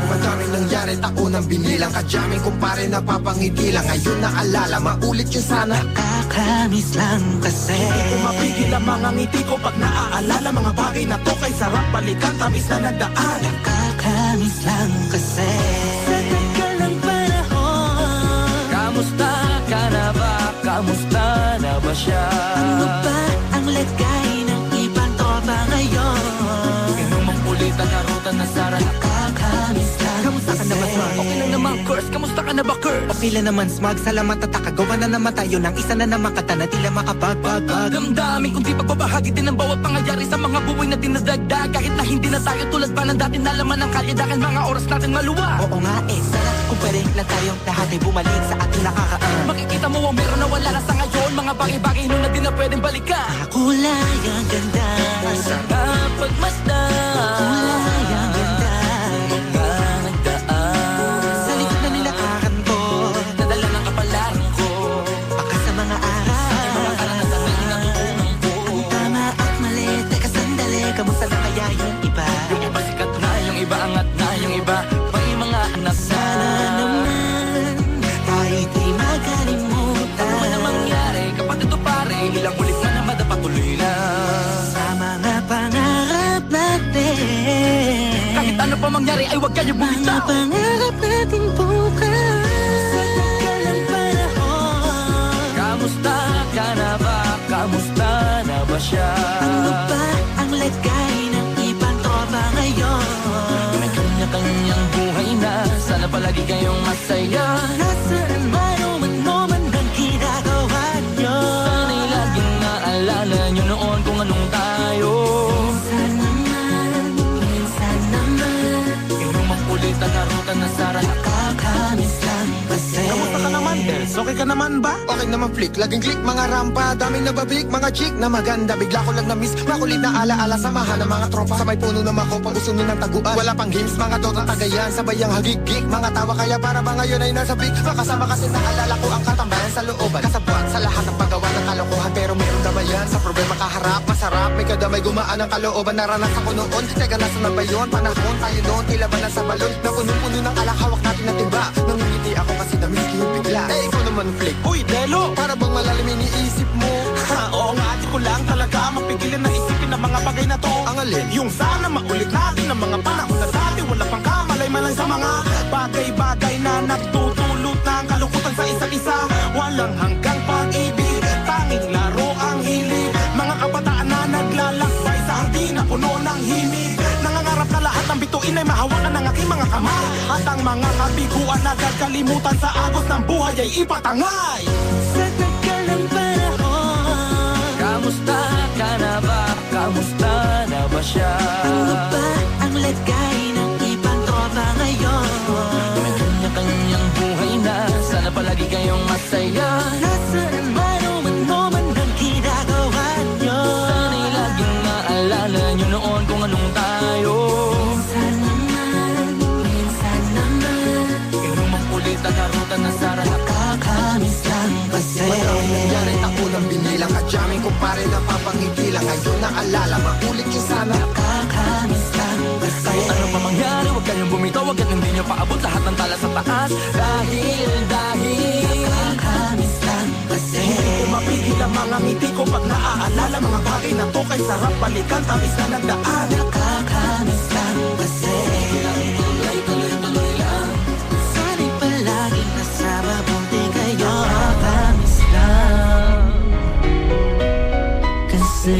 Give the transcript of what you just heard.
Madaming nangyari, taunang binilang, kadyaming kumpare napapangiti lang. Ngayon naalala, maulit yun sana. Nakakamiss lang kasi Hindi ko mapigil ang mga ngiti ko pag naaalala. Mga bagay na to kay sarap balikan, tamis na nagdaan. Nakakamiss lang kasi sa tagal ng panahon. Kamusta ka na ba? Kamusta na ba siya? Ano ba ang lagay ng ibang tropa ngayon? Inumang ulit ang narutan na Sara. Nakakamiss lang Kamusta ka na ba, Smug? Okay lang naman, Curse. Kamusta ka na ba, Curse? Okay lang naman, Smug. Salamat at nakagawa na naman tayo ng isa na naman kata na tila makabagbag. Damdamin kung di pagbabahagi din ang bawat pangyayari sa mga buhay na dinadagdag. Kahit na hindi na tayo tulad pa ng dati na laman ng kalye dahil mga oras natin maluwa. Oo nga sana kung pwede lang tayong lahat ay bumalik sa ating nakakaan. Makikita mo ang meron na wala na sa ngayon. Mga bagay-bagay nun na di na pwedeng balikan. kulay ang ganda. Sana pagmasdan Kulay ang ganda. mga nagdaan. Sa likod na nilakaran ko, Nadala ng kapalaran ko. baka sa mga aral. Mga karanasan na inatutunan ko. Ang tama at mali, teka sandali, Kamusta na kaya yung iba? Yung iba sikat na, yung iba angat na, yung iba may mga anak na. sana naman tayo'y di makalimutan. Ano man ang mangyari kapag ito pare, ilang ulit man na madapatuloy na. Sa mga pangarap natin, Kahit ano pa mangyari ay huwag kayo mga bumitaw. pangarap natin bukas. Sa tagal ng panahon, Kamusta ka na ba? Kamusta na ba siya? ano ba ang lagay ng ibang tropa ngayon? May kanya-kanyang buhay na, sana palagi kayong masaya. Nasaan man o man ang ginagawa nyo? Sana'y laging naalala nyo noon kung anong tayo. Minsan naman Inumang ulit ang narutan na Sara. nakakamiss lang kasi. Kamusta ka naman, Dels? Okay ka naman ba? Okay naman flick, laging click, mga rampa, daming nabablik, mga chick na maganda. Bigla ko lang na-miss, makulit na alaala, samahan ng mga tropa. Sa may puno na makopa, usunin ng taguan. Wala pang games, mga dotang tagayan, sabayang hagigik. Mga tawa kaya para ba ngayon ay nasa blik. Makasama kasi naalala ko ang katambayan sa looban. Kasabwat sa lahat ng paggawa ng kalokohan, pero meron naman yan. Sa problema kaharap, masarap, may kadamay gumaan ang kalooban. Naranasan ko noon, teka nasa na ba yun? Panahon tayo noon, tila ba nasa balon? Na puno-puno ng alak, hawak natin na timba. Nangingiti ako kasi na-miss ko yung bigla. Eh, ikaw naman flick. Uy, Delo! Para bang malalim iniisip mo? Ha, oo nga, di ko lang talaga mapigilan na isipin ang mga bagay na to. Ang alin? Yung sana maulit natin ang mga panahon na dati wala pang kamalay man lang sa mga bagay-bagay na nagtutulot ng kalungkutan sa isa't isa. Walang hanggang pag-ibig, tanging laro ang hilig. Mga kabataan na naglalakbay sa hardin na puno ng himig. Nangangarap na lahat ng bituin ay mahawakan ng aking mga kamay. At ang mga kabiguan na gagalimutan sa agos ng buhay ay ipatangay. Sa tagal ng panahon, Kamusta ka na ba? Kamusta na ba siya? ano ba ang lagay ng ibang tropa ngayon? May kanya-kanyang buhay na, sana palagi kayong masaya. Nasaan man o man ang ginagawa nyo? Sana'y laging naalala nyo noon kung anong tayo. Minsan naman Inumang ulit ang narutan na Sara. nakakamiss lang kasi. Madaming nangyari, taunang binilang, kadyaming kumpare napapangiti lang. Ngayon naalala, maulit yun sana. Nakakamiss lang kasi. Kahit ano pa mangyari, huwag kayong bumitaw. Huwag hindi nyo paabot lahat ng tala sa taas. Dahil Nakakamiss lang kasi. Hindi ko mapigil ang mga ngiti ko pag naaalala. Mga bagay na to kay sarap balikan, tamis na nagdaan. Nakakamiss lang kasi. tuloy-tuloy lang. Sana'y palaging nasa mabuti kayo. Nakakamiss lang kasi.